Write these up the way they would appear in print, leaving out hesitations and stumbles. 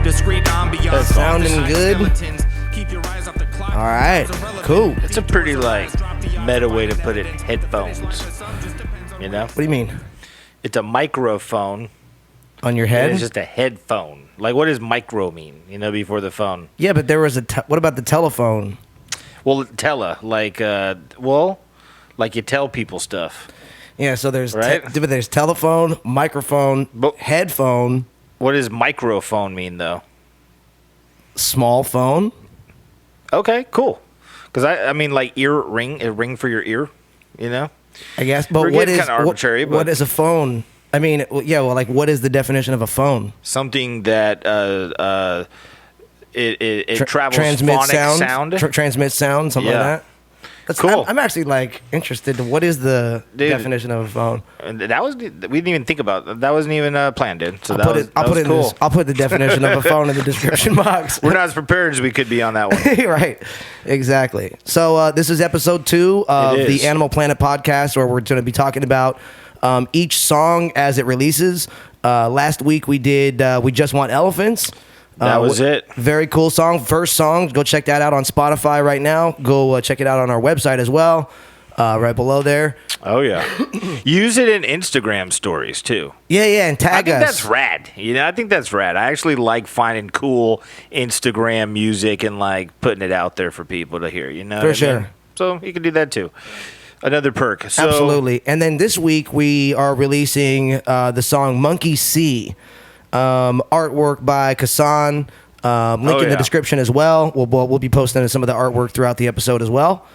That's sounding good. All right, cool. It's a pretty like meta way to put it. Headphones. You know? What do you mean? It's a microphone. On your head? It's just a headphone. Like, what does micro mean? You know, before the phone. Yeah, but there was what about the telephone? Well, like you tell people stuff. Yeah, so there's right? There's telephone, microphone, headphone. What does microphone mean, though? Small phone. Okay, cool. Because I mean, like a ring for your ear, you know? I guess, but what is kind of arbitrary? What is a phone? I mean, yeah, well, like, what is the definition of a phone? Something that it travels transmits sound. Transmits sound, something like that. That's cool. I'm actually like interested. What is the definition of a phone? We didn't even think about that. That wasn't even planned, dude. So I'll put the definition of a phone in the description box. We're not as prepared as we could be on that one. Right, exactly. So this is episode 2 of the Animal Planet podcast, where we're going to be talking about each song as it releases. Last week we did We Just Want Elephants. That was it. Very cool song. First song. Go check that out on Spotify right now. Go check it out on our website as well. Right below there. Oh, yeah. Use it in Instagram stories, too. Yeah, and tag us. I think that's rad. You know, I think that's rad. I actually like finding cool Instagram music and, like, putting it out there for people to hear, you know? For sure. Mean? So you can do that, too. Another perk. So, absolutely. And then this week we are releasing the song Monkey See. Artwork by Kassan. Link in the description as well. We'll be posting some of the artwork throughout the episode as well,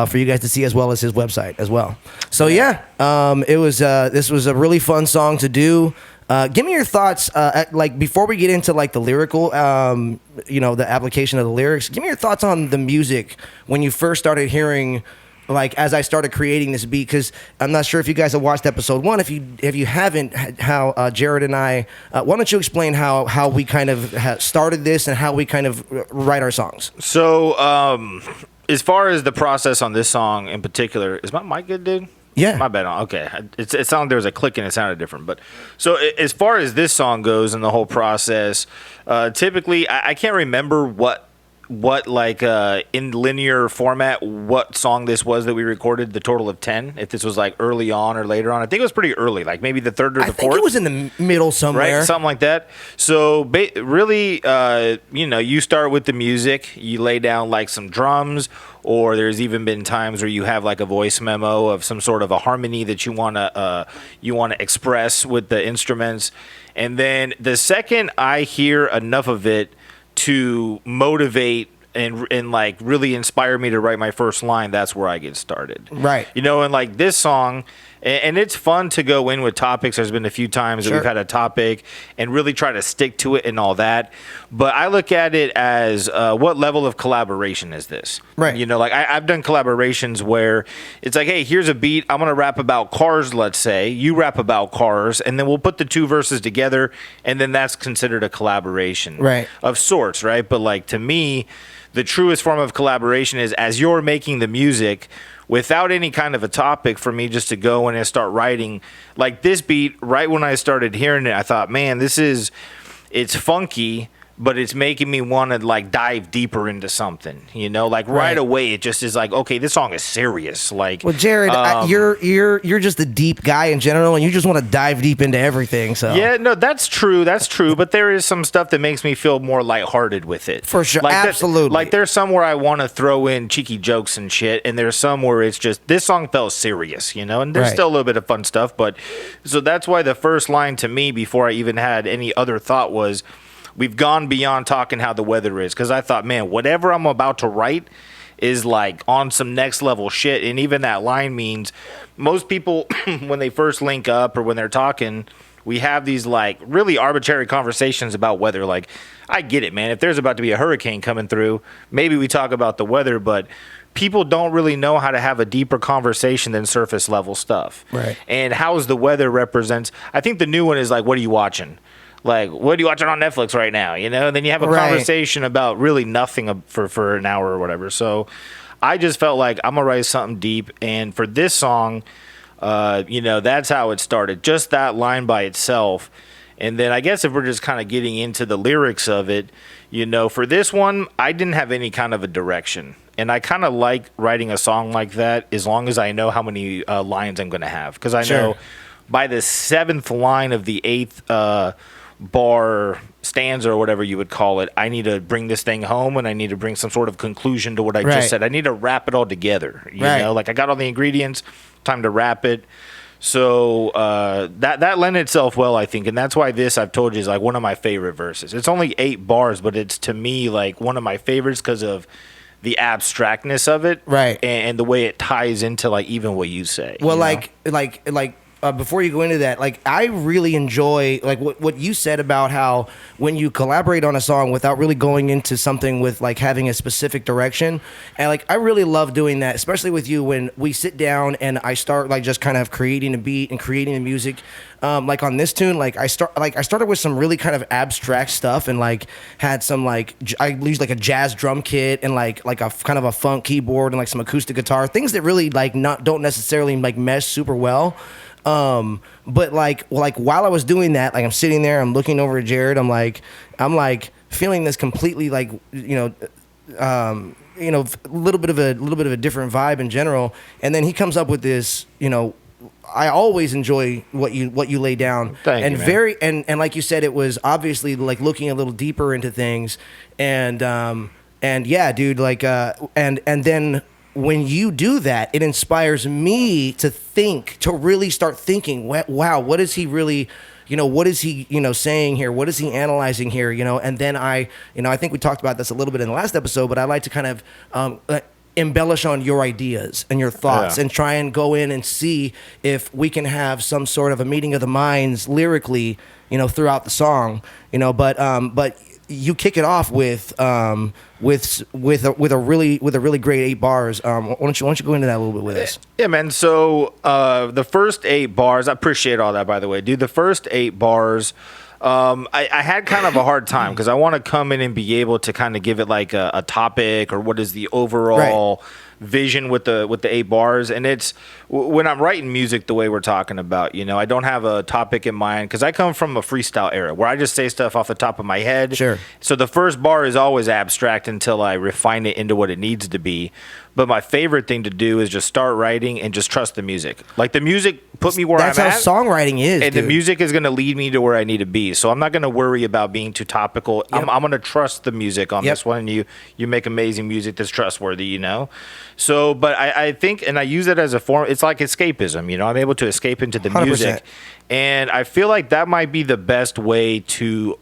for you guys to see, as well as his website as well. So this was a really fun song to do. Give me your thoughts, like before we get into like the lyrical, the application of the lyrics. Give me your thoughts on the music when you first started hearing. Like, as I started creating this beat, because I'm not sure if you guys have watched episode 1. If you haven't, how Jared and I, why don't you explain how we kind of started this and how we kind of write our songs? So, as far as the process on this song in particular, is my mic good, dude? Yeah. My bad. Okay. It sounded like there was a click and it sounded different. But so as far as this song goes and the whole process, typically I can't remember what like in linear format what song this was that we recorded, the total of 10, if this was like early on or later on. I think it was pretty early, like maybe the third or the fourth. I think it was in the middle somewhere, right? Something like that. So really you start with the music, you lay down like some drums, or there's even been times where you have like a voice memo of some sort of a harmony that you want to express with the instruments. And then the second I hear enough of it to motivate and like really inspire me to write my first line, that's where I get started. Right. You know, and like this song, and it's fun to go in with topics. There's been a few times that we've had a topic and really try to stick to it and all that. But I look at it as what level of collaboration is this? Right. You know, like I've done collaborations where it's like, hey, here's a beat. I'm going to rap about cars, let's say. You rap about cars, and then we'll put the two verses together, and then that's considered a collaboration. Right. Of sorts, right? But like to me, the truest form of collaboration is as you're making the music without any kind of a topic, for me just to go in and start writing. Like this beat, right when I started hearing it, I thought, man, it's funky, but it's making me want to like dive deeper into something, you know, like right away. It just is like, okay, this song is serious. Like, well, Jared, you're just a deep guy in general, and you just want to dive deep into everything. So yeah, no, that's true. But there is some stuff that makes me feel more lighthearted with it. For sure, like absolutely. Like there's some where I want to throw in cheeky jokes and shit, and there's some where it's just this song felt serious, you know. And there's still a little bit of fun stuff, but so that's why the first line to me, before I even had any other thought, was, we've gone beyond talking how the weather is, because I thought, man, whatever I'm about to write is like on some next level shit. And even that line means most people, when they first link up or when they're talking, we have these like really arbitrary conversations about weather. Like, I get it, man. If there's about to be a hurricane coming through, maybe we talk about the weather, but people don't really know how to have a deeper conversation than surface level stuff. Right. And how's the weather represents, I think the new one is like, what are you watching? Like, what are you watching on Netflix right now? You know, and then you have a conversation about really nothing for an hour or whatever. So I just felt like I'm going to write something deep. And for this song, that's how it started. Just that line by itself. And then I guess if we're just kind of getting into the lyrics of it, you know, for this one, I didn't have any kind of a direction. And I kind of like writing a song like that as long as I know how many lines I'm going to have. Because I know by the 7th line of the 8th bar stanza or whatever you would call it, I need to bring this thing home and I need to bring some sort of conclusion to what I just said. I need to wrap it all together. You know, like I got all the ingredients, time to wrap it. So that lent itself well, I think, and that's why this, I've told you, is like one of my favorite verses. It's only 8 bars, but it's to me like one of my favorites because of the abstractness of it, and the way it ties into like even what you say. Well, before you go into that, like I really enjoy like what you said about how when you collaborate on a song without really going into something with like having a specific direction, and like I really love doing that, especially with you when we sit down and I start like just kind of creating a beat and creating the music. Like on this tune, I started with some really kind of abstract stuff and like had some like I used like a jazz drum kit and like a kind of a funk keyboard and like some acoustic guitar, things that really like don't necessarily like mesh super well. But like while I was doing that, like I'm sitting there, I'm looking over at Jared, I'm like feeling this completely like, a little bit of a different vibe in general. And then he comes up with this, I always enjoy what you lay down. Thank you, man. And like you said, it was obviously like looking a little deeper into things and yeah, dude, like, and then when you do that, it inspires me to really start thinking, wow, what is he really, what is he, saying here? What is he analyzing here? And then I think we talked about this a little bit in the last episode, but I like to kind of embellish on your ideas and your thoughts and try and go in and see if we can have some sort of a meeting of the minds lyrically, throughout the song, but you kick it off with a really great 8 bars. Why don't you go into that a little bit with us? Yeah, man. So the first 8 bars, I appreciate all that, by the way, dude. The first 8 bars, I had kind of a hard time because I want to come in and be able to kind of give it like a topic or what is the overall vision with the 8 bars. And it's when I'm writing music the way we're talking about, I don't have a topic in mind because I come from a freestyle era where I just say stuff off the top of my head. Sure. So the first bar is always abstract until I refine it into what it needs to be. But my favorite thing to do is just start writing and just trust the music. Like the music put me where I'm at. That's how songwriting is, and dude. The music is going to lead me to where I need to be. So I'm not going to worry about being too topical. Yep. I'm going to trust the music on this one. And you make amazing music that's trustworthy, So, but I think, and I use it as a form, it's like escapism, I'm able to escape into the 100%. Music. And I feel like that might be the best way to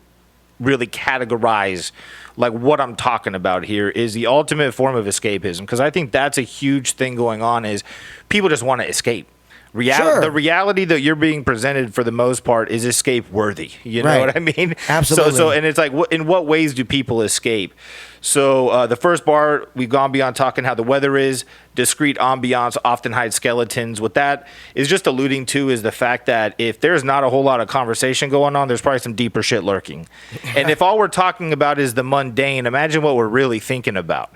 really categorize like what I'm talking about here is the ultimate form of escapism, because I think that's a huge thing going on is people just want to escape. The reality that you're being presented for the most part is escape worthy. You know what I mean? Absolutely. So and it's like, in what ways do people escape? So the first bar, we've gone beyond talking how the weather is. Discreet ambiance often hides skeletons. What that is just alluding to is the fact that if there's not a whole lot of conversation going on, there's probably some deeper shit lurking. And if all we're talking about is the mundane, imagine what we're really thinking about.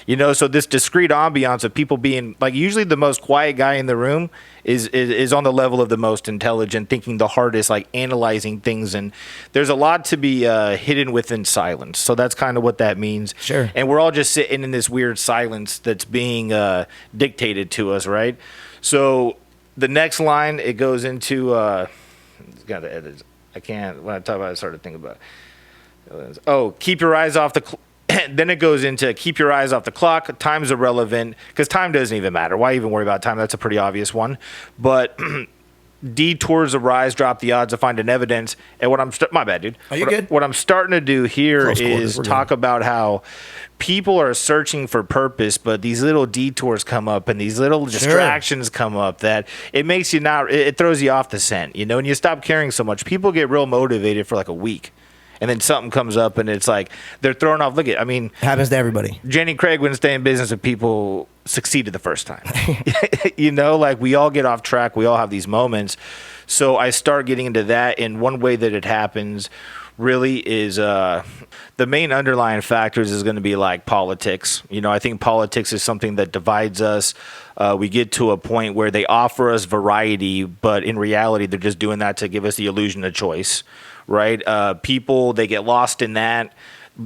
So this discreet ambiance of people being like, usually the most quiet guy in the room is on the level of the most intelligent, thinking the hardest, like analyzing things. And there's a lot to be hidden within silence. So that's kind of what that means. Sure. And we're all just sitting in this weird silence that's being dictated to us, right? So the next line, it goes into, got to edit. I can't, when I talk about it, I started thinking about it. Oh, keep your eyes off the then it goes into keep your eyes off the clock. Time's irrelevant because time doesn't even matter. Why even worry about time? That's a pretty obvious one. But detours arise, drop the odds of finding evidence. And what I'm my bad, dude. Are you good? What I'm starting to do here is talk about how people are searching for purpose, but these little detours come up and these little distractions come up that it makes you it throws you off the scent, and you stop caring so much. People get real motivated for like a week. And then something comes up, and it's like they're thrown off. Happens to everybody. Jenny Craig wouldn't stay in business if people succeeded the first time. Like we all get off track. We all have these moments. So I start getting into that. And one way that it happens really is the main underlying factors is going to be like politics. You know, I think politics is something that divides us. We get to a point where they offer us variety, but in reality, they're just doing that to give us the illusion of choice, right? People, they get lost in that,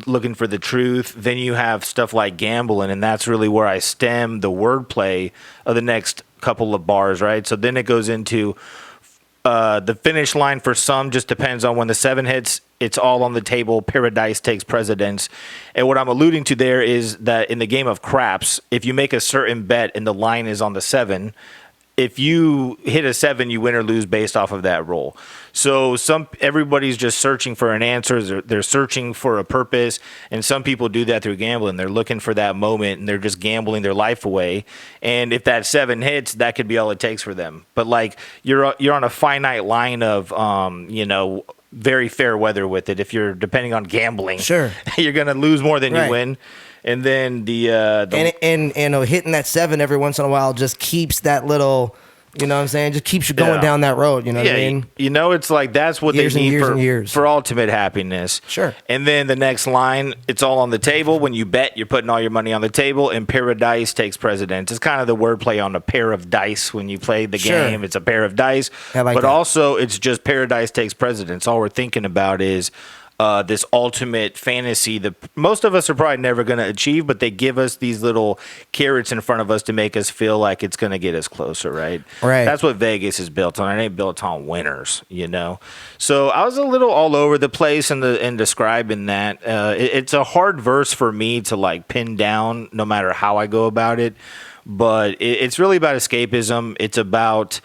looking for the truth. Then you have stuff like gambling, and that's really where I stem the wordplay of the next couple of bars, right? So then it goes into the finish line for some just depends on when the 7 hits. It's all on the table. Paradise takes precedence. And what I'm alluding to there is that in the game of craps, if you make a certain bet and the line is on the 7, if you hit a 7, you win or lose based off of that roll. So everybody's just searching for an answer. They're searching for a purpose, and some people do that through gambling. They're looking for that moment, and they're just gambling their life away. And if that 7 hits, that could be all it takes for them. But like you're on a finite line of very fair weather with it. If you're depending on gambling, sure, you're gonna lose more than you win. And then and hitting that 7 every once in a while just keeps that little, you know what I'm saying, just keeps you going down that road. You know what I mean? You know, it's like that's what years they need for ultimate happiness. Sure. And then the next line, it's all on the table. When you bet, you're putting all your money on the table, and paradise takes precedence. It's kind of the wordplay on a pair of dice. When you play the game, it's a pair of dice. But also, it's just paradise takes precedence. All we're thinking about is this ultimate fantasy that most of us are probably never going to achieve, but they give us these little carrots in front of us to make us feel like it's going to get us closer, right? Right. That's what Vegas is built on. It ain't built on winners, you know? So I was a little all over the place in describing that. It's a hard verse for me to like pin down no matter how I go about it, but it's really about escapism. It's about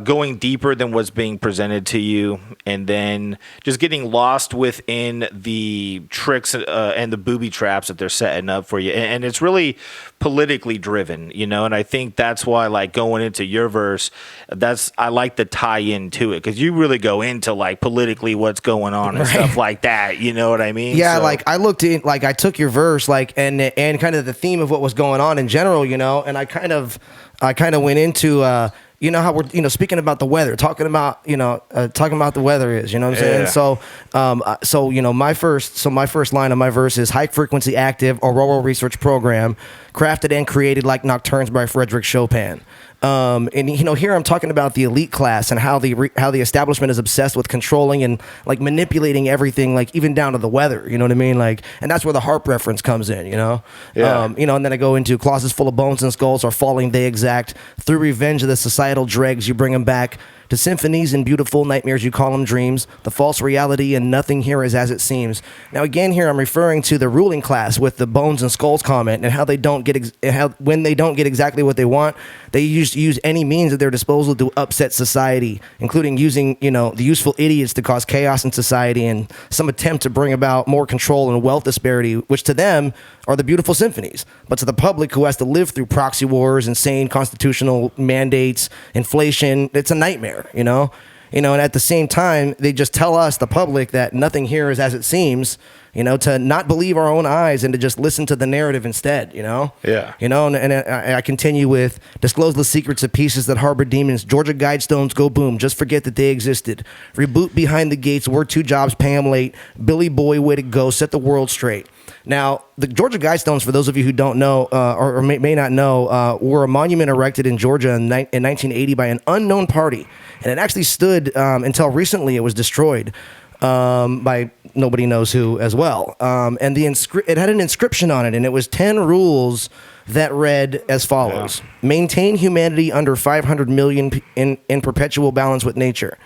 going deeper than what's being presented to you, and then just getting lost within the tricks and the booby traps that they're setting up for you. And it's really politically driven, you know, and I think that's why, like, going into your verse, I like the tie in to it, because you really go into, like, politically what's going on and stuff like that, you know what I mean? Yeah, so, like, I looked in, like, I took your verse, like, and kind of the theme of what was going on in general, you know, and I kind of went into you know how we're, you know, speaking about the weather, talking about the weather is, you know what I'm saying? So, you know, my first line of my verse is high frequency active auroral research program, crafted and created like nocturnes by Frederick Chopin. And you know, here I'm talking about the elite class and how the establishment is obsessed with controlling and like manipulating everything, like even down to the weather. You know what I mean? Like, and that's where the harp reference comes in. You know, you know, and then I go into clauses full of bones and skulls are falling. They exact through revenge of the societal dregs. You bring them back to symphonies and beautiful nightmares, you call them dreams, the false reality, and nothing here is as it seems. Now, again, here I'm referring to the ruling class with the bones and skulls comment, and how they don't get when they don't get exactly what they want, they use any means at their disposal to upset society, including using, you know, the useful idiots to cause chaos in society and some attempt to bring about more control and wealth disparity, which to them are the beautiful symphonies, but to the public who has to live through proxy wars, insane constitutional mandates, inflation, it's a nightmare, you know, and at the same time, they just tell us, the public, that nothing here is as it seems, you know, to not believe our own eyes and to just listen to the narrative instead, you know? Yeah. You know, and I continue with, disclose the secrets of pieces that harbor demons. Georgia Guidestones go boom. Just forget that they existed. Reboot behind the gates. Work 2 jobs, pay 'em late. Billy Boy, way to go. Set the world straight. Now, the Georgia Guidestones, for those of you who don't know or may not know, were a monument erected in Georgia in 1980 by an unknown party. And it actually stood until recently. It was destroyed by nobody knows who as well. And it had an inscription on it, and it was 10 rules that read as follows. Yeah. Maintain humanity under 500 million in perpetual balance with nature.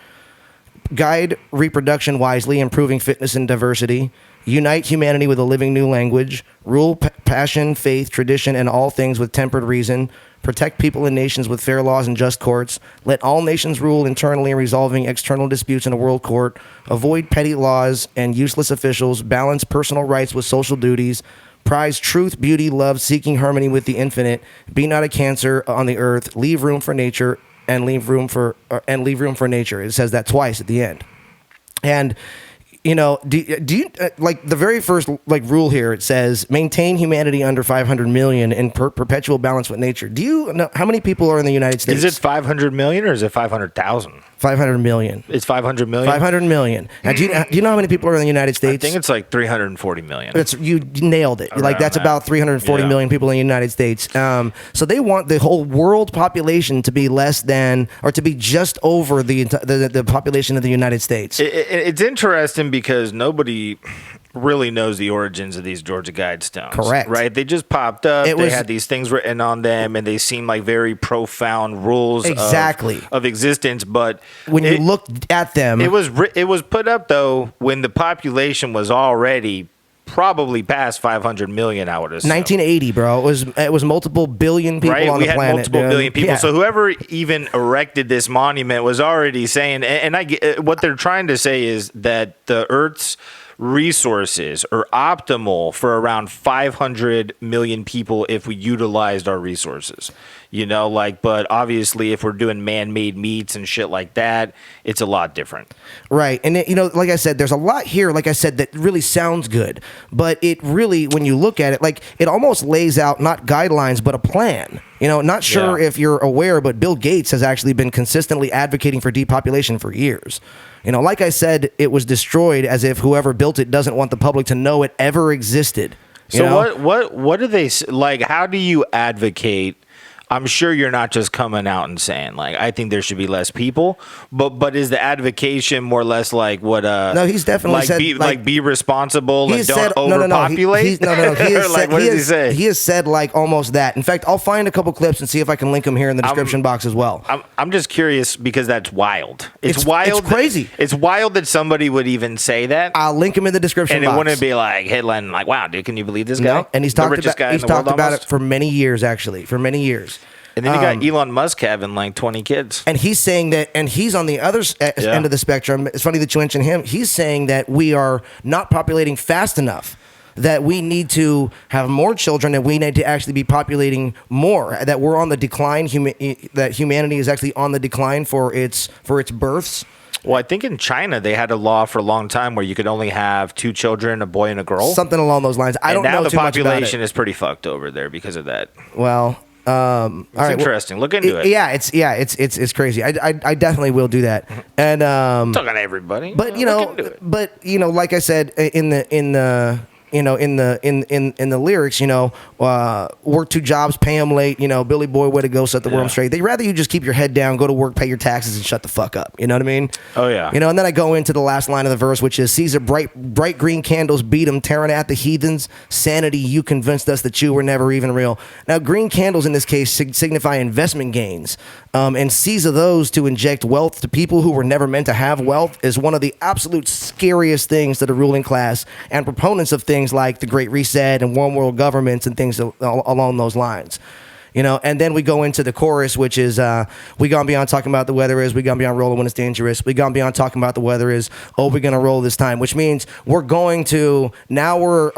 Guide reproduction wisely, improving fitness and diversity. Unite humanity with a living new language. Rule passion, faith, tradition, and all things with tempered reason. Protect people and nations with fair laws and just courts. Let all nations rule internally, resolving external disputes in a world court. Avoid petty laws and useless officials. Balance personal rights with social duties. Prize truth, beauty, love, seeking harmony with the infinite. Be not a cancer on the earth. Leave room for nature and leave room for nature. It says that twice at the end. And you know, do you like the very first like rule here? It says maintain humanity under 500 million in perpetual balance with nature. Do you know how many people are in the United States? Is it 500 million or is it 500,000? 500 million. It's 500 million? 500 million. Now, do you know how many people are in the United States? I think it's like 340 million. You nailed it. Like, that's about 340 million people in the United States. So they want the whole world population to be less than, or to be just over the population of the United States. It's interesting because nobody really knows the origins of these Georgia Guidestones. Correct. Right? They just popped up. They had these things written on them, and they seem like very profound rules of existence. But when you looked at them, it was put up, though, when the population was already probably past 500 million, I would assume. 1980, bro. It was multiple billion people on the planet. We had multiple billion people. Yeah. So whoever even erected this monument was already saying, and I get what they're trying to say is that the Earth's resources are optimal for around 500 million people if we utilized our resources. But obviously if we're doing man-made meats and shit like that, it's a lot different. Right. And, like I said, there's a lot here, like I said, that really sounds good. But it really, when you look at it, like, it almost lays out not guidelines, but a plan. Not sure if you're aware, but Bill Gates has actually been consistently advocating for depopulation for years. Like I said, it was destroyed as if whoever built it doesn't want the public to know it ever existed. So what do they, like, how do you advocate? I'm sure you're not just coming out and saying, like, I think there should be less people, but is the advocation more or less like what? No, he's definitely said be responsible and don't He overpopulate. What does he say? He has said like almost that. In fact, I'll find a couple clips and see if I can link them here in the description box as well. I'm just curious because that's wild. It's wild. It's crazy. It's wild that somebody would even say that. I'll link him in the description box. And it wouldn't be like headline like, wow, dude, can you believe this guy? No, and he's talked about it for many years, actually, for many years. And then you got Elon Musk having like 20 kids. And he's saying that, and he's on the other end of the spectrum. It's funny that you mentioned him. He's saying that we are not populating fast enough, that we need to have more children, and we need to actually be populating more, that we're on the decline, that humanity is actually on the decline for its births. Well, I think in China, they had a law for a long time where you could only have 2 children, a boy and a girl. Something along those lines. I don't know too much about it. Now the population is pretty fucked over there because of that. Well... it's interesting. Look into it. Yeah, it's crazy. I definitely will do that. And talking to everybody, but like I said in the lyrics, work 2 jobs, pay them late, Billy Boy, way to go, set the world straight. They'd rather you just keep your head down, go to work, pay your taxes, and shut the fuck up. You know what I mean? Oh, yeah. And then I go into the last line of the verse, which is, Caesar, bright green candles beat them, tearing at the heathens. Sanity, you convinced us that you were never even real. Now, green candles in this case signify investment gains. And seize of those to inject wealth to people who were never meant to have wealth is one of the absolute scariest things to the ruling class and proponents of things like the Great Reset and one world governments and things along those lines. And then we go into the chorus, which is, we gone beyond talking about the weather is, we gone beyond rolling when it's dangerous. We gone beyond talking about the weather is, oh, we're going to roll this time, which means we're going to, now we're,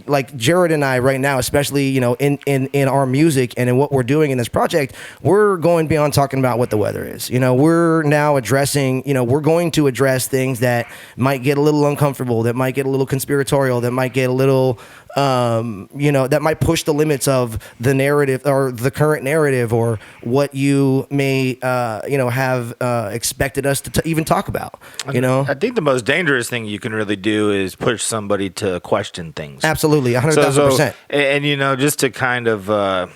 like Jared and I right now, especially, in our music and in what we're doing in this project, we're going beyond talking about what the weather is. We're now addressing, we're going to address things that might get a little uncomfortable, that might get a little conspiratorial, that might get a little, that might push the limits of the narrative or the current narrative or what you may, have expected us to even talk about. I think the most dangerous thing you can really do is push somebody to question things. Absolutely, 100,000%. And just to kind of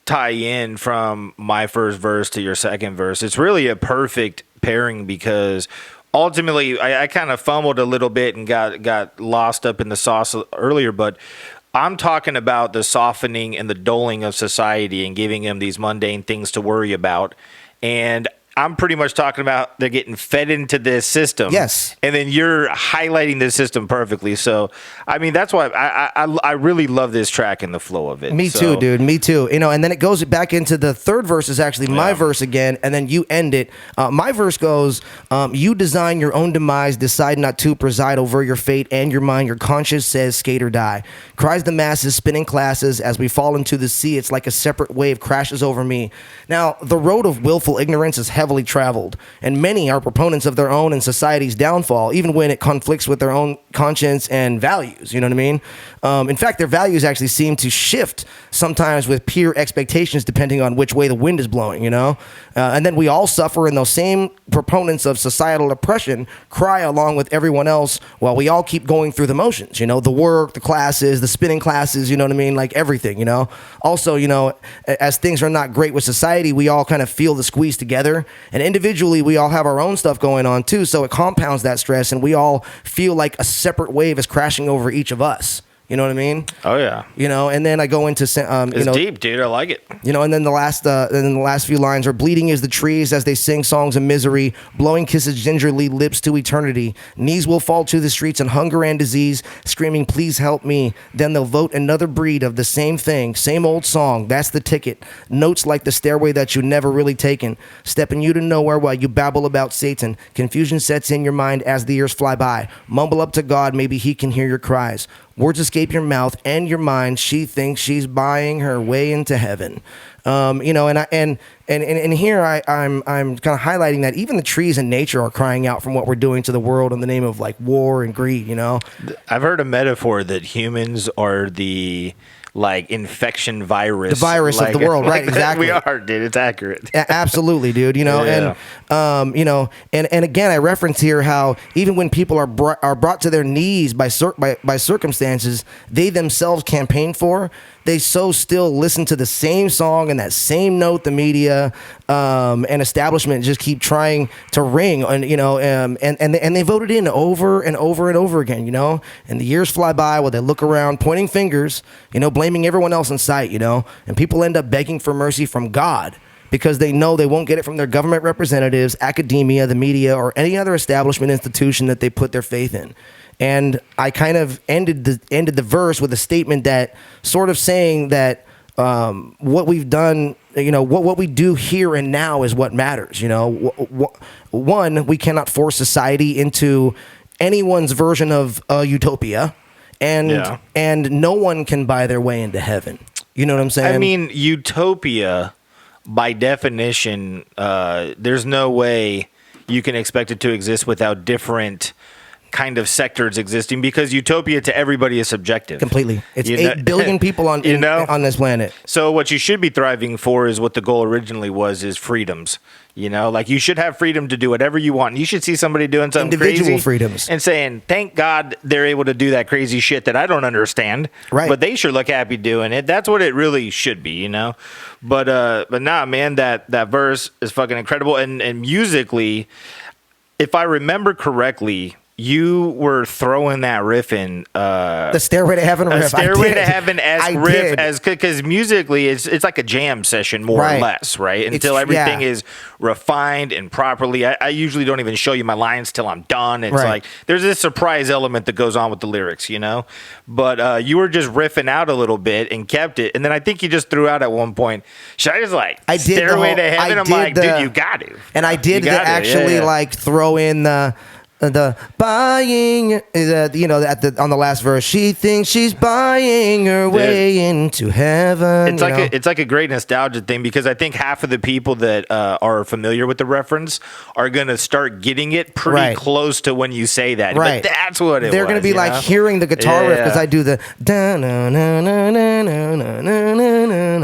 tie in from my first verse to your second verse, it's really a perfect pairing because ultimately, I kind of fumbled a little bit and got lost up in the sauce earlier, but I'm talking about the softening and the dulling of society and giving them these mundane things to worry about. And I'm pretty much talking about they're getting fed into this system. Yes. And then you're highlighting the system perfectly. So, I mean, that's why I really love this track and the flow of it. Me too, dude. Me too. And then it goes back into the third verse is actually my verse again. And then you end it. My verse goes, you design your own demise, decide not to preside over your fate and your mind. Your conscience says skate or die. Cries the masses, spinning classes. As we fall into the sea, it's like a separate wave crashes over me. Now, the road of willful ignorance is heavily heavily traveled, and many are proponents of their own and society's downfall, even when it conflicts with their own conscience and values. You know what I mean? In fact, their values actually seem to shift sometimes with peer expectations depending on which way the wind is blowing, you know? And then we all suffer, and those same proponents of societal oppression cry along with everyone else while we all keep going through the motions, you know, the work, the classes, the spinning classes, you know what I mean? Like everything, you know? Also, you know, as things are not great with society, we all kind of feel the squeeze together, and individually we all have our own stuff going on too, so it compounds that stress, and we all feel like a separate wave is crashing over each of us. You know what I mean? Oh yeah. You know, and then I go into it's deep, dude. I like it. You know, and then the last few lines are bleeding is the trees as they sing songs of misery, blowing kisses gingerly lips to eternity. Knees will fall to the streets in hunger and disease, screaming, please help me. Then they'll vote another breed of the same thing, same old song. That's the ticket. Notes like the stairway that you never really taken, stepping you to nowhere while you babble about Satan. Confusion sets in your mind as the years fly by. Mumble up to God, maybe he can hear your cries. Words escape your mouth and your mind. She thinks she's buying her way into heaven. You know, and here I'm kind of highlighting that even the trees in nature are crying out from what we're doing to the world in the name of like war and greed. You know, I've heard a metaphor that humans are the like infection virus, the virus like, of the world, right? Exactly. We are, dude. It's accurate. Absolutely, dude. You know, and you know, and again, I reference here how even when people are brought to their knees by circumstances they themselves campaign for, they so still listen to the same song and that same note the media and establishment just keep trying to ring, and you know, and they voted in over and over and over again, you know, and the years fly by while they look around pointing fingers, you know, blaming everyone else in sight, you know, and people end up begging for mercy from God because they know they won't get it from their government representatives, academia, the media, or any other establishment institution that they put their faith in. And I kind of ended the verse with a statement that sort of saying that what we've done, you know, what we do here and now is what matters. You know, one, we cannot force society into anyone's version of a utopia, and no one can buy their way into heaven. You know what I'm saying? I mean, utopia, by definition, there's no way you can expect it to exist without different kind of sectors existing, because utopia to everybody is subjective. Completely. It's 8 billion people on this planet. So what you should be thriving for is what the goal originally was, is freedoms. You know, like you should have freedom to do whatever you want. You should see somebody doing something individual crazy freedoms and saying, thank God they're able to do that crazy shit that I don't understand. Right. But they sure look happy doing it. That's what it really should be, you know? But nah, man, that verse is fucking incredible. And musically, if I remember correctly, you were throwing that riff in the Stairway to Heaven riff. Stairway to Heaven-esque riff, as because musically it's like a jam session more or less, right? Until everything is refined and properly. I usually don't even show you my lines till I'm done. It's like there's this surprise element that goes on with the lyrics, you know? But you were just riffing out a little bit and kept it. And then I think you just threw out at one point, should I just like Stairway to Heaven? I'm like, dude, you got to. And I did actually like throw in the buying, you know, on the last verse, she thinks she's buying her way into heaven. It's like a great nostalgia thing, because I think half of the people that are familiar with the reference are gonna start getting it pretty close to when you say that. Right, but that's what they're gonna be like hearing the guitar riff, because I do the da na na na na na na na na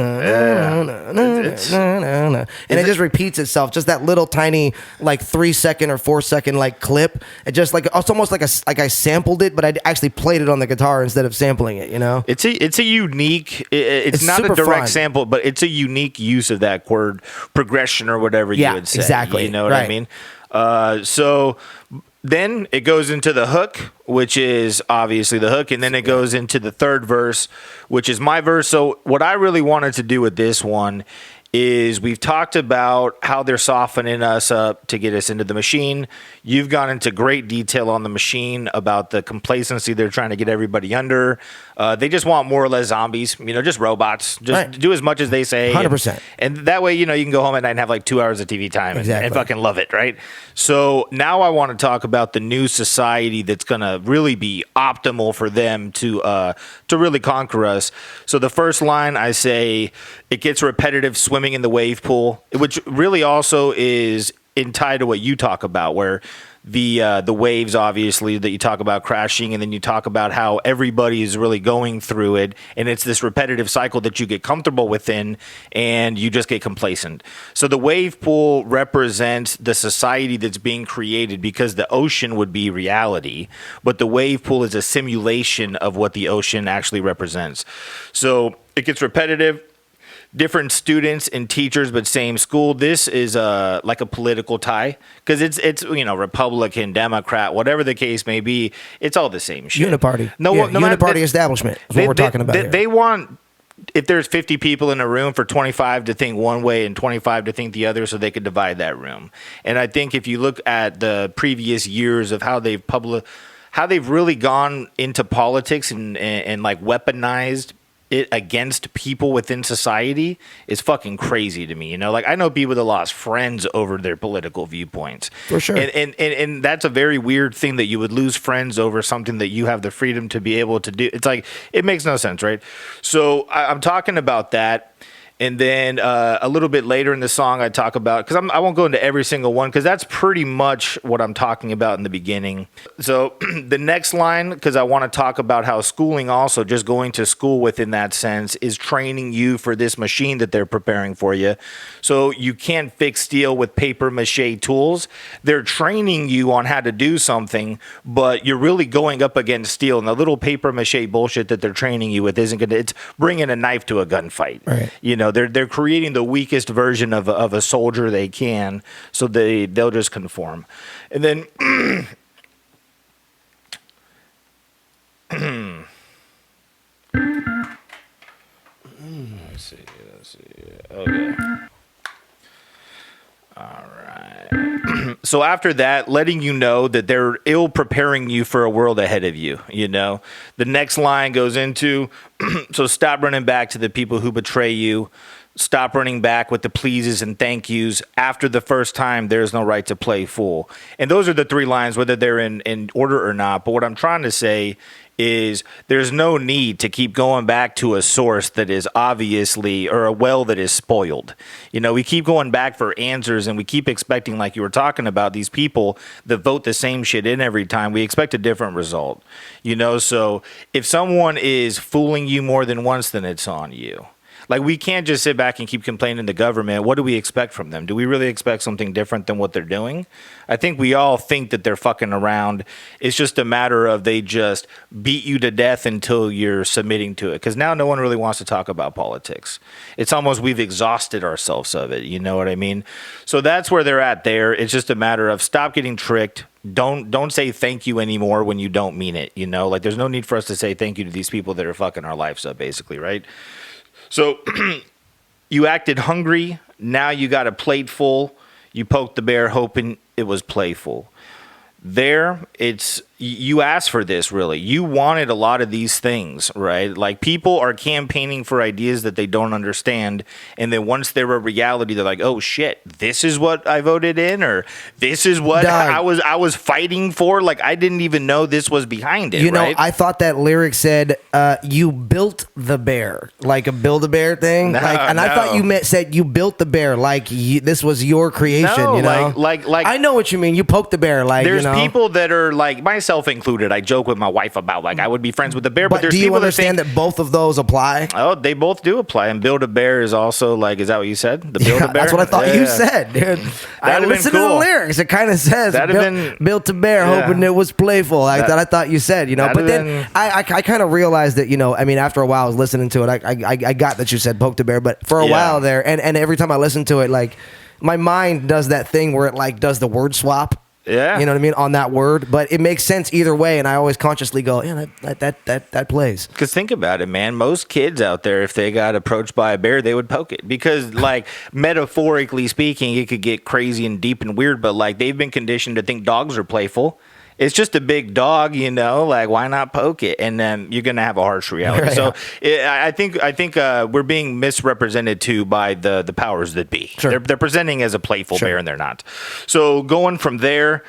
na, and it just repeats itself, just that little tiny like 3-second or 4-second like clip. It just like it's almost like I sampled it, but I actually played it on the guitar instead of sampling it. You know, it's a unique. It's not a direct sample, but it's a unique use of that chord progression or whatever you would say. Exactly. You know what I mean? So then it goes into the hook, which is obviously the hook, and then it goes into the third verse, which is my verse. So what I really wanted to do with this one is we've talked about how they're softening us up to get us into the machine. You've gone into great detail on the machine about the complacency they're trying to get everybody under. They just want more or less zombies, you know, just robots. Just do as much as they say. 100%. And that way, you know, you can go home at night and have like 2 hours of TV time and fucking love it, right? So now I want to talk about the new society that's going to really be optimal for them to really conquer us. So the first line I say, it gets repetitive swimming swimming in the wave pool, which really also is in tie to what you talk about, where the waves, obviously, that you talk about crashing, and then you talk about how everybody is really going through it, and it's this repetitive cycle that you get comfortable within, and you just get complacent. So the wave pool represents the society that's being created, because the ocean would be reality, but the wave pool is a simulation of what the ocean actually represents. So it gets repetitive. Different students and teachers, but same school. This is like a political tie, because it's Republican, Democrat, whatever the case may be. It's all the same shit. Uniparty. Uniparty establishment is what we're talking about here. They want, if there's 50 people in a room, for 25 to think one way and 25 to think the other, so they could divide that room. And I think if you look at the previous years of how they've really gone into politics and like weaponized it against people within society, is fucking crazy to me. Like, I know people that lost friends over their political viewpoints. For sure. And that's a very weird thing, that you would lose friends over something that you have the freedom to be able to do. It's like, it makes no sense, right? So I'm talking about that. And then a little bit later in the song, I talk about, because I won't go into every single one, because that's pretty much what I'm talking about in the beginning. So the next line, because I want to talk about how schooling, also just going to school within that sense, is training you for this machine that they're preparing for you. So you can't fix steel with paper mache tools. They're training you on how to do something, but you're really going up against steel. And the little paper mache bullshit that they're training you with isn't going to, it's bringing a knife to a gunfight. Right. They're creating the weakest version of a soldier they can, so they'll just conform. And then let's see. Okay. All right. So after that, letting you know that they're ill preparing you for a world ahead of you, The next line goes into, so stop running back to the people who betray you. Stop running back with the pleases and thank yous. After the first time, there's no right to play fool. And those are the three lines, whether they're in order or not. But what I'm trying to say is there's no need to keep going back to a source that is obviously, or a well that is spoiled. We keep going back for answers, and we keep expecting, like you were talking about, these people that vote the same shit in every time. We expect a different result. So if someone is fooling you more than once, then it's on you. Like, we can't just sit back and keep complaining to government. What do we expect from them? Do we really expect something different than what they're doing? I think we all think that they're fucking around. It's just a matter of they just beat you to death until you're submitting to it. Because now no one really wants to talk about politics. It's almost we've exhausted ourselves of it. You know what I mean? So that's where they're at there. It's just a matter of stop getting tricked. Don't say thank you anymore when you don't mean it. Like, there's no need for us to say thank you to these people that are fucking our lives up, basically, right? So you acted hungry. Now you got a plate full. You poked the bear hoping it was playful. There, it's you asked for this, really. You wanted a lot of these things, right? Like, people are campaigning for ideas that they don't understand, and then once they're a reality, they're like, oh shit, this is what I voted in, or this is what I was fighting for. Like, I didn't even know this was behind it. Right? I thought that lyric said you built the bear, like a Build-A-Bear thing. I thought you said you built the bear, like this was your creation. No, like I know what you mean. You poked the bear, like there's people that are like myself included. I joke with my wife about, like, I would be friends with the bear, but there's do you people understand that both of those apply? Oh, they both do apply. And Build-A-Bear is also, like, is that what you said? The Build-A-Bear? That's what I thought you said, dude. I listened to the lyrics. It kind of says built a bear hoping it was playful. I thought you said, but then I kind of realized that, after a while I was listening to it, I got that you said poked a bear, but for a while there, and every time I listen to it, like, my mind does that thing where it, like, does the word swap. Yeah. You know what I mean? On that word. But it makes sense either way, and I always consciously go, yeah, that plays. Because think about it, man. Most kids out there, if they got approached by a bear, they would poke it. Because, like, metaphorically speaking, it could get crazy and deep and weird, but, like, they've been conditioned to think dogs are playful. It's just a big dog, like, why not poke it? And then you're going to have a harsh reality. So I think we're being misrepresented too by the powers that be. Sure. They're presenting as a playful bear, and they're not. So going from there,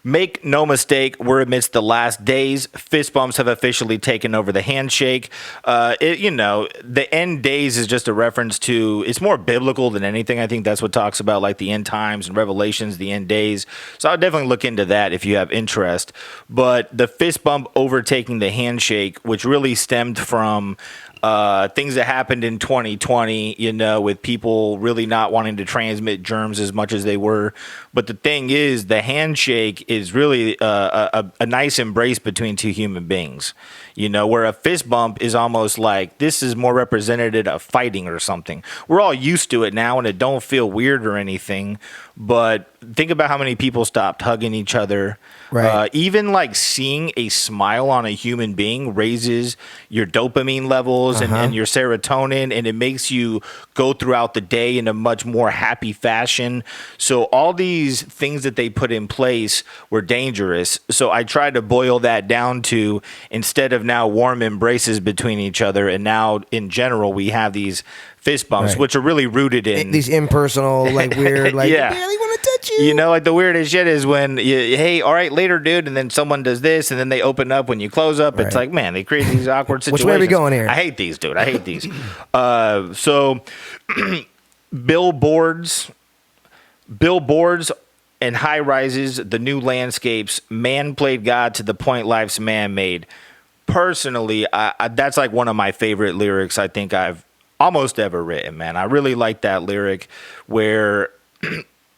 Make no mistake, we're amidst the last days. Fist bumps have officially taken over the handshake. The end days is just a reference to, it's more biblical than anything. I think that's what talks about like the end times and Revelations, the end days. So I'll definitely look into that if you have interest. But the fist bump overtaking the handshake, which really stemmed from things that happened in 2020, with people really not wanting to transmit germs as much as they were. But the thing is, the handshake is really a nice embrace between two human beings, where a fist bump is almost like this is more representative of fighting or something. We're all used to it now and it don't feel weird or anything. But think about how many people stopped hugging each other. Right. Even like seeing a smile on a human being raises your dopamine levels and your serotonin, and it makes you go throughout the day in a much more happy fashion. So all these things that they put in place were dangerous. So I tried to boil that down to, instead of now warm embraces between each other, and now in general we have these fist bumps, which are really rooted in these impersonal, like weird, like yeah. I barely want to touch you. Like the weirdest shit is when hey, all right, later, dude, and then someone does this, and then they open up when you close up. Right. It's like, man, they create these awkward situations. Which way are we going here? I hate these, dude. I hate these. So billboards and high rises, the new landscapes. Man played God to the point life's man made. Personally, that's like one of my favorite lyrics I think I've almost ever written, man. I really like that lyric where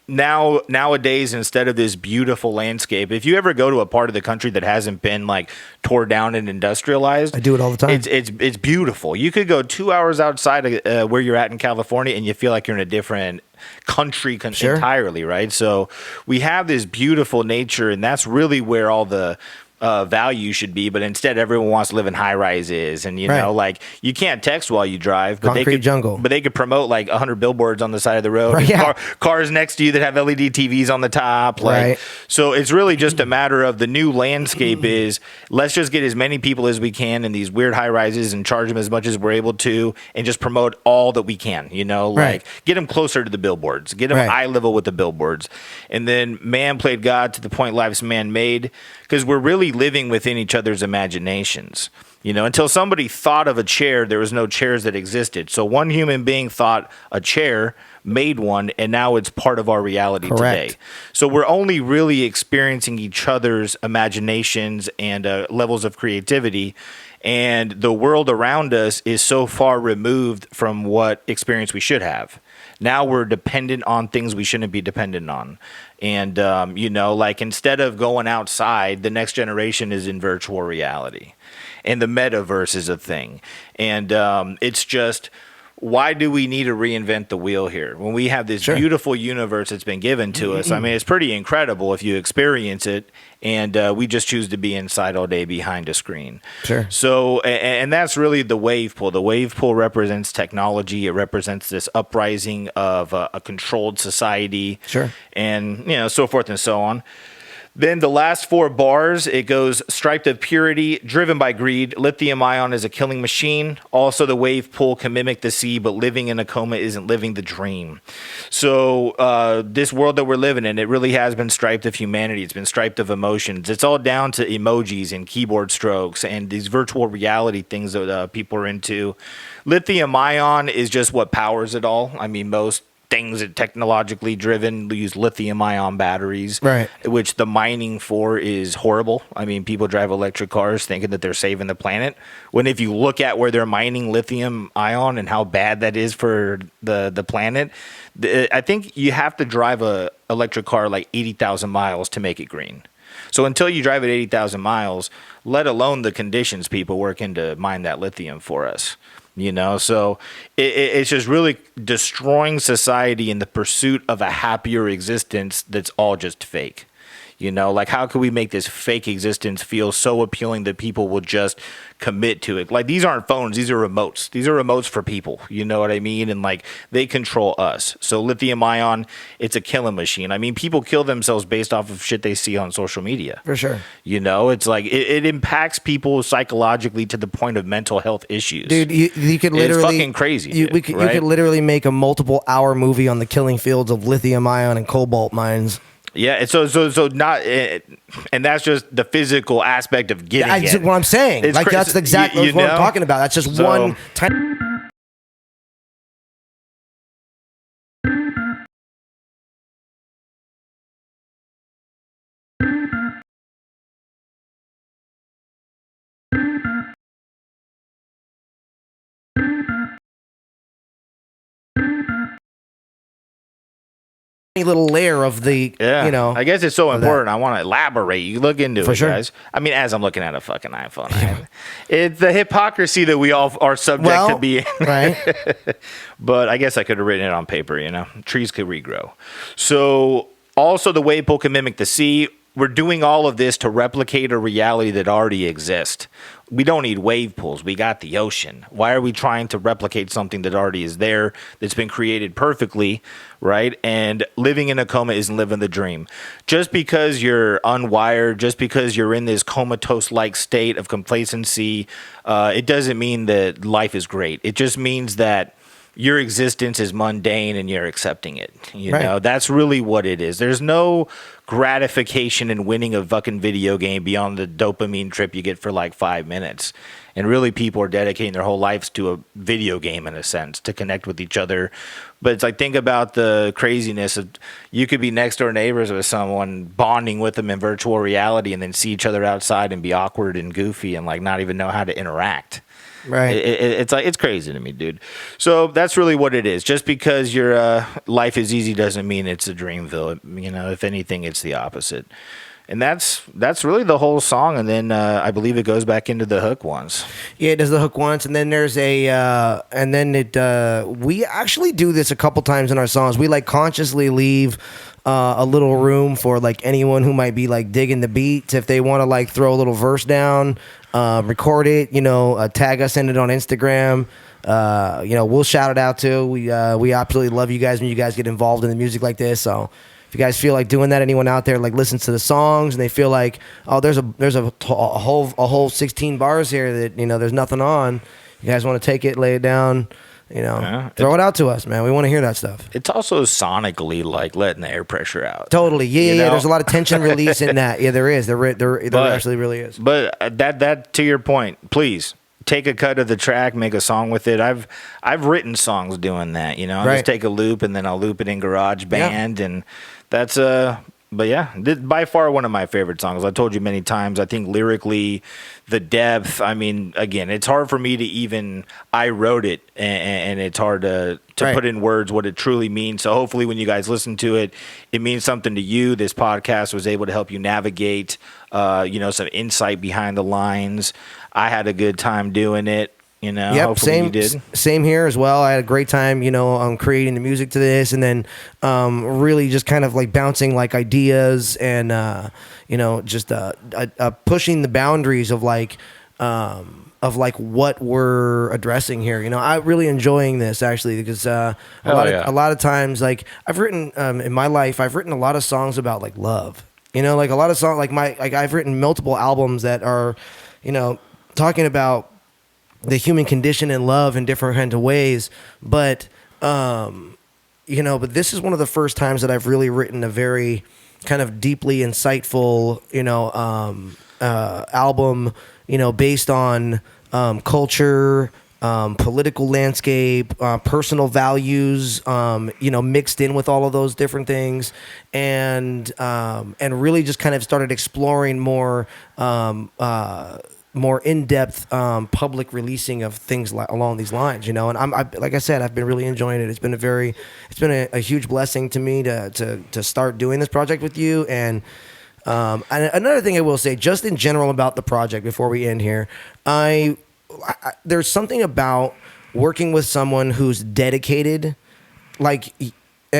nowadays, instead of this beautiful landscape, if you ever go to a part of the country that hasn't been like tore down and industrialized, I do it all the time. It's beautiful. You could go 2 hours outside of where you're at in California and you feel like you're in a different country entirely, right? So we have this beautiful nature, and that's really where all the value should be, but instead everyone wants to live in high rises, and like you can't text while you drive, but they could promote like 100 billboards on the side of the road, right, yeah. cars next to you that have LED TVs on the top, like right. So it's really just a matter of the new landscape is let's just get as many people as we can in these weird high rises and charge them as much as we're able to, and just promote all that we can, right. Get them closer to the billboards, get them eye level with the billboards, and then man played God to the point life's man made, because we're really living within each other's imaginations. Until somebody thought of a chair, there was no chairs that existed. So one human being thought a chair, made one, and now it's part of our reality today. So we're only really experiencing each other's imaginations and levels of creativity. And the world around us is so far removed from what experience we should have. Now we're dependent on things we shouldn't be dependent on. And, like instead of going outside, the next generation is in virtual reality. And the metaverse is a thing. And it's just, why do we need to reinvent the wheel here when we have this beautiful universe that's been given to us? I mean, it's pretty incredible if you experience it, and we just choose to be inside all day behind a screen. Sure. So, and that's really the wave pool. The wave pool represents technology. It represents this uprising of a controlled society. Sure. And, so forth and so on. Then the last 4 bars, it goes striped of purity, driven by greed. Lithium ion is a killing machine. Also, the wave pool can mimic the sea, but living in a coma isn't living the dream. So this world that we're living in, it really has been striped of humanity. It's been striped of emotions. It's all down to emojis and keyboard strokes and these virtual reality things that people are into. Lithium ion is just what powers it all. I mean, most things that technologically driven use lithium ion batteries, right? Which the mining for is horrible. I mean, people drive electric cars thinking that they're saving the planet, when if you look at where they're mining lithium ion and how bad that is for the planet, I think you have to drive a electric car like 80,000 miles to make it green. So until you drive it 80,000 miles, let alone the conditions people work in to mine that lithium for us. So it's just really destroying society in the pursuit of a happier existence that's all just fake. Like how could we make this fake existence feel so appealing that people will just commit to it? Like these aren't phones, these are remotes. These are remotes for people, you know what I mean? And like they control us. So lithium ion, it's a killing machine. I mean, people kill themselves based off of shit they see on social media. For sure. It's like it impacts people psychologically to the point of mental health issues. Dude, you could literally... It's fucking crazy. You could literally make a multiple hour movie on the killing fields of lithium ion and cobalt mines. Yeah, and so not, and that's just the physical aspect of getting That's it. what I'm saying. It's like crazy. that's exactly what I'm talking about. That's just one tiny. Little layer of the, I guess it's so important. That. I want to elaborate. You look into For it, sure. guys. I mean, as I'm looking at a fucking iPhone, it's the hypocrisy that we all are subject to being. Right. But I guess I could have written it on paper. Trees could regrow. So also the wave pool can mimic the sea. We're doing all of this to replicate a reality that already exists. We don't need wave pools. We got the ocean. Why are we trying to replicate something that already is there, that's been created perfectly, right? And living in a coma isn't living the dream. Just because you're unwired, just because you're in this comatose-like state of complacency, it doesn't mean that life is great. It just means that your existence is mundane and you're accepting it. You know, that's really what it is. There's no gratification in winning a fucking video game beyond the dopamine trip you get for like 5 minutes. And really, people are dedicating their whole lives to a video game in a sense to connect with each other. But it's like, think about the craziness of you could be next door neighbors with someone, bonding with them in virtual reality, and then see each other outside and be awkward and goofy and like not even know how to interact. Right. It's like, it's crazy to me, dude. So that's really what it is. Just because your life is easy doesn't mean it's a dreamville. If anything, it's the opposite. And that's really the whole song. And then I believe it goes back into the hook once. Yeah, it does the hook once, and then there's we actually do this a couple times in our songs. We like consciously leave a little room for like anyone who might be like digging the beats, if they want to like throw a little verse down, record it, tag us in it on Instagram. We'll shout it out too. We absolutely love you guys when you guys get involved in the music like this. So if you guys feel like doing that, anyone out there like listens to the songs and they feel like, oh, there's a whole 16 bars here that there's nothing on. You guys want to take it, lay it down. Throw it out to us, man. We want to hear that stuff. It's also sonically like letting the air pressure out. Totally. Yeah. There's a lot of tension release in that. Yeah, there is. There actually really is. But that to your point, please take a cut of the track, make a song with it. I've written songs doing that. I'll just take a loop and then I'll loop it in GarageBand, and that's But yeah, by far one of my favorite songs. I told you many times, I think lyrically, the depth, I mean, again, it's hard for me to even, I wrote it, and it's hard to put in words what it truly means. So hopefully when you guys listen to it, it means something to you. This podcast was able to help you navigate, some insight behind the lines. I had a good time doing it. Hopefully you did. Same here as well. I had a great time, creating the music to this, and then really just kind of like bouncing like ideas and just pushing the boundaries of like what we're addressing here. I'm really enjoying this actually because a lot of times, like I've written in my life, I've written a lot of songs about like love. Like a lot of songs, I've written multiple albums that are, talking about the human condition and love in different kinds of ways, but this is one of the first times that I've really written a very kind of deeply insightful, album, based on culture, political landscape, personal values, mixed in with all of those different things, and really just kind of started exploring more in-depth public releasing of things along these lines, and like I said, I've been really enjoying it. It's been a huge blessing to me to start doing this project with you. And another thing I will say, just in general about the project before we end here, there's something about working with someone who's dedicated, like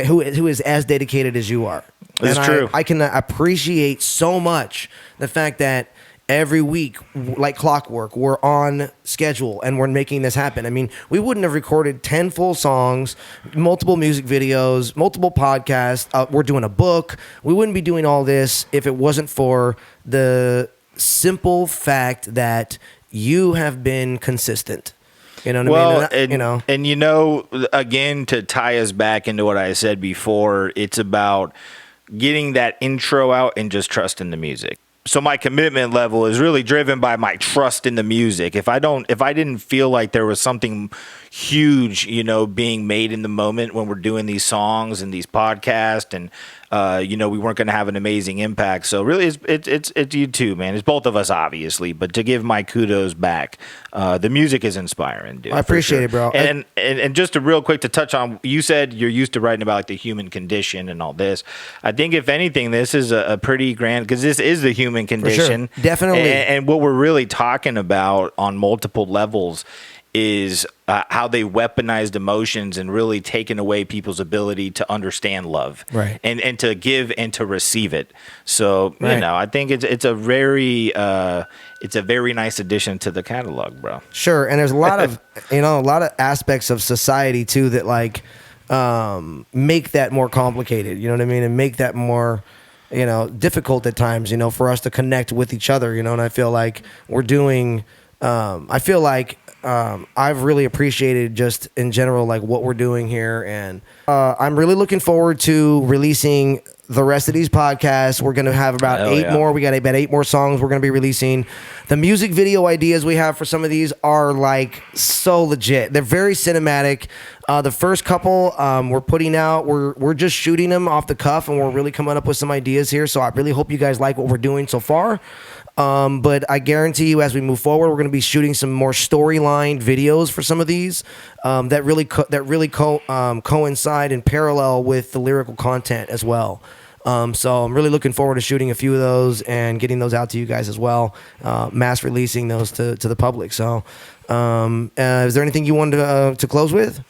who is as dedicated as you are. It's true. I can appreciate so much the fact that every week, like clockwork, we're on schedule and we're making this happen. I mean, we wouldn't have recorded 10 full songs, multiple music videos, multiple podcasts. We're doing a book. We wouldn't be doing all this if it wasn't for the simple fact that you have been consistent. You know what I mean? And again, to tie us back into what I said before, it's about getting that intro out and just trusting the music. So my commitment level is really driven by my trust in the music. If I didn't feel like there was something huge, you know, being made in the moment when we're doing these songs and these podcasts, and you know, we weren't going to have an amazing impact. So really, it's you too, man. It's both of us, obviously, but to give my kudos back, the music is inspiring, dude. I appreciate it, bro. And just real quick to touch on, you said you're used to writing about like the human condition and all this. I think if anything, this is a pretty grand, because this is the human condition, for sure. Definitely. And what we're really talking about on multiple levels is how they weaponized emotions and really taken away people's ability to understand love, right, and to give and to receive it. So you know, I think it's a very nice addition to the catalog, bro. Sure, and there's a lot of a lot of aspects of society too that like make that more complicated. You know what I mean, and make that more difficult at times. For us to connect with each other. And I feel like we're doing. I feel like. I've really appreciated just in general like what we're doing here, and I'm really looking forward to releasing the rest of these podcasts. We're going to have about eight more. We got about 8 more songs we're going to be releasing. The music video ideas we have for some of these are like so legit. They're very cinematic. The first couple we're putting out, we're just shooting them off the cuff, and we're really coming up with some ideas here. So I really hope you guys like what we're doing so far. But I guarantee you, as we move forward, we're going to be shooting some more storyline videos for some of these that really coincide and parallel with the lyrical content as well. So I'm really looking forward to shooting a few of those and getting those out to you guys as well, mass releasing those to the public. So is there anything you wanted to close with?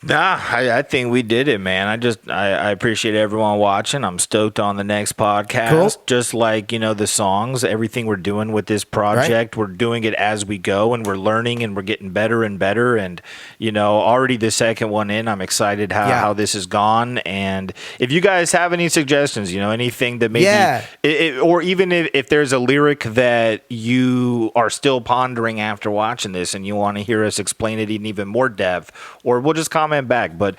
Nah, I think we did it, man. I appreciate everyone watching. I'm stoked on the next podcast. Cool. Just like, the songs, everything we're doing with this project, we're doing it as we go, and we're learning, and we're getting better and better. And, already the second one in, I'm excited how this has gone. And if you guys have any suggestions, anything that maybe, or even if there's a lyric that you are still pondering after watching this and you want to hear us explain it in even more depth, or we'll just comment back, but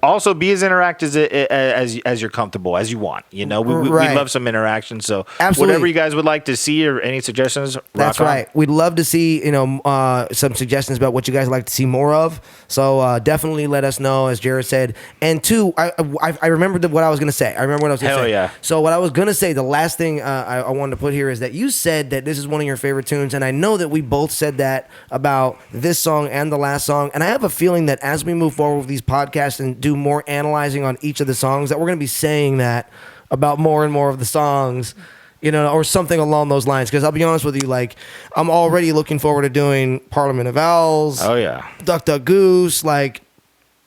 also be as interactive as you're comfortable, as you want. We love some interaction, so absolutely. Whatever you guys would like to see or any suggestions, that's right. We'd love to see some suggestions about what you guys like to see more of. So definitely let us know, as Jared said. And two, I remembered what I was going to say. Hell yeah. So what I was going to say, the last thing I wanted to put here is that you said that this is one of your favorite tunes, and I know that we both said that about this song and the last song, and I have a feeling that as we move forward with these podcasts and do more analyzing on each of the songs, that we're going to be saying that about more and more of the songs, or something along those lines. Because I'll be honest with you, like, I'm already looking forward to doing Parliament of Owls. Oh yeah, Duck Duck Goose. Like,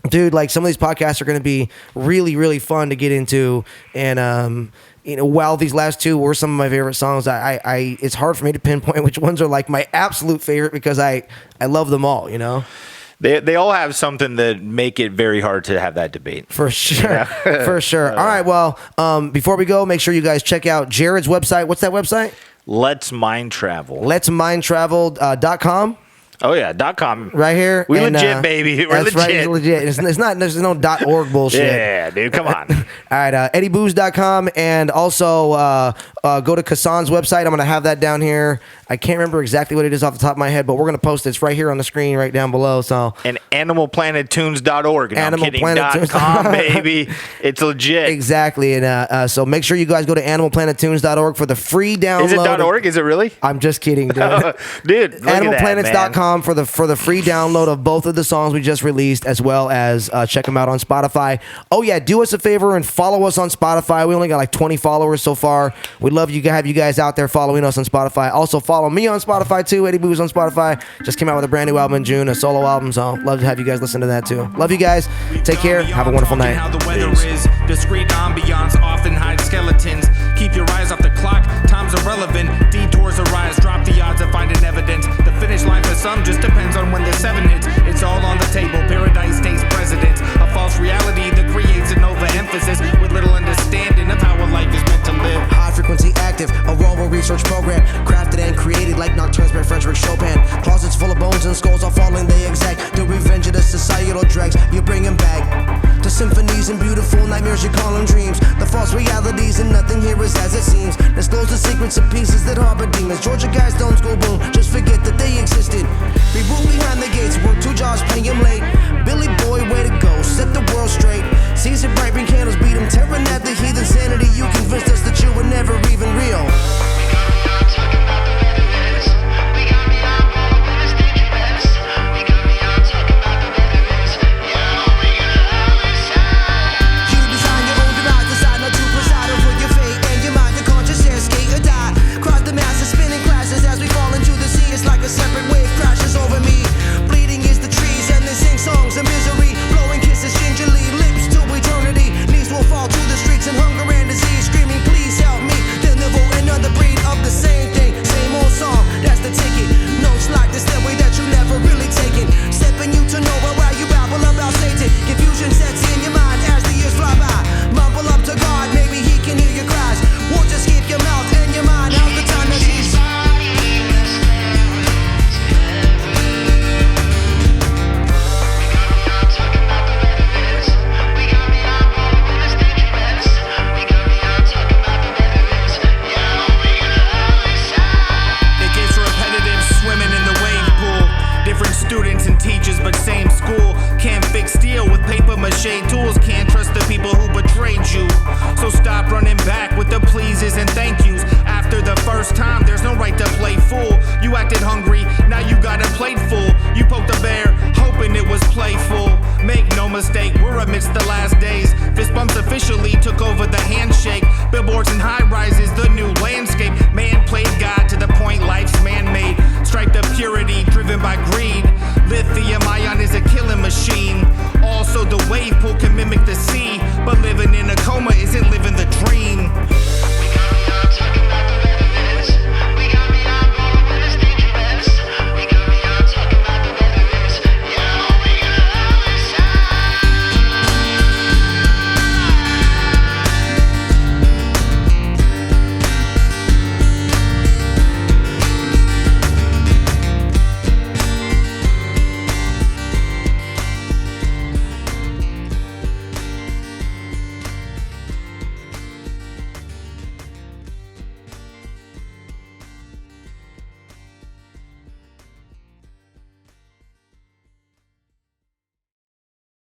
dude, like some of these podcasts are going to be really, really fun to get into. And while these last two were some of my favorite songs, I it's hard for me to pinpoint which ones are like my absolute favorite, because I love them all. They all have something that make it very hard to have that debate. For sure. Yeah. For sure. All right. Well, before we go, make sure you guys check out Jared's website. What's that website? Let's Mind Travel. Let'sMindTravel.com. Oh yeah, .com. Right here. We legit, baby. We're that's legit. Right, legit. There's no .org bullshit. Yeah, dude, come on. All right, EddieBooze.com, and also go to Kassan's website. I'm going to have that down here. I can't remember exactly what it is off the top of my head, but we're going to post it. It's right here on the screen, right down below. So, and AnimalPlanetTunes.org. No, I'm kidding. .com, baby. It's legit. Exactly. And so make sure you guys go to AnimalPlanetTunes.org for the free download. Is it .org? Is it really? I'm just kidding, dude. Dude, AnimalPlanets.com for the free download of both of the songs we just released, as well as check them out on Spotify. Oh yeah, do us a favor and follow us on Spotify. We only got like 20 followers so far. We'd love to have you guys out there following us on Spotify. Also follow me on Spotify too. Eddie Booze on Spotify. Just came out with a brand new album in June, a solo album. So love to have you guys listen to that too. Love you guys. Take care. Have a wonderful night. How the weather is. Discreet ambiance often hide skeletons. Keep your eyes off the clock. Time's irrelevant. Detours arise. Drop the odds of finding evidence. The finish line for some just depends on when the 7 hits. It's all on the table. Paradise stays president. A false reality that creates an overemphasis with little understanding of how a life is meant to live. High frequency active, a Rover research program, crafted and created like nocturnes by Frederick Chopin. Closets full of bones and skulls are falling, they exact the revenge of the societal dregs. You bring them back to symphonies melodies and beautiful nightmares, you call them dreams. The false realities and nothing here is as it seems. Disclose the secrets of pieces that harbor demons. Georgia Guidestones go boom, just forget that they existed. Be rude behind the gates, work 2 jobs, pay him late. Billy boy, way to go, set the world straight. Sees it bright, bring candles, beat him, tearing at the heathen sanity. You convinced us that you were never even real. Students and teachers, but same school. Can't fix steel with paper mache tools. Can't trust the people who betrayed you. So stop running back with the pleases and thank yous. After the first time, there's no right to play fool. You acted hungry, now you got a plate full. You poked the bear, hoping it was playful. Make no mistake, we're amidst the last days. Fist bumps officially took over the handshake. Billboards and high rises, the new landscape. Man played God to the point life's man-made. Strike the purity driven by greed. Lithium ion is a killing machine. Also the wave pool can mimic the sea, but living in a coma isn't living the dream.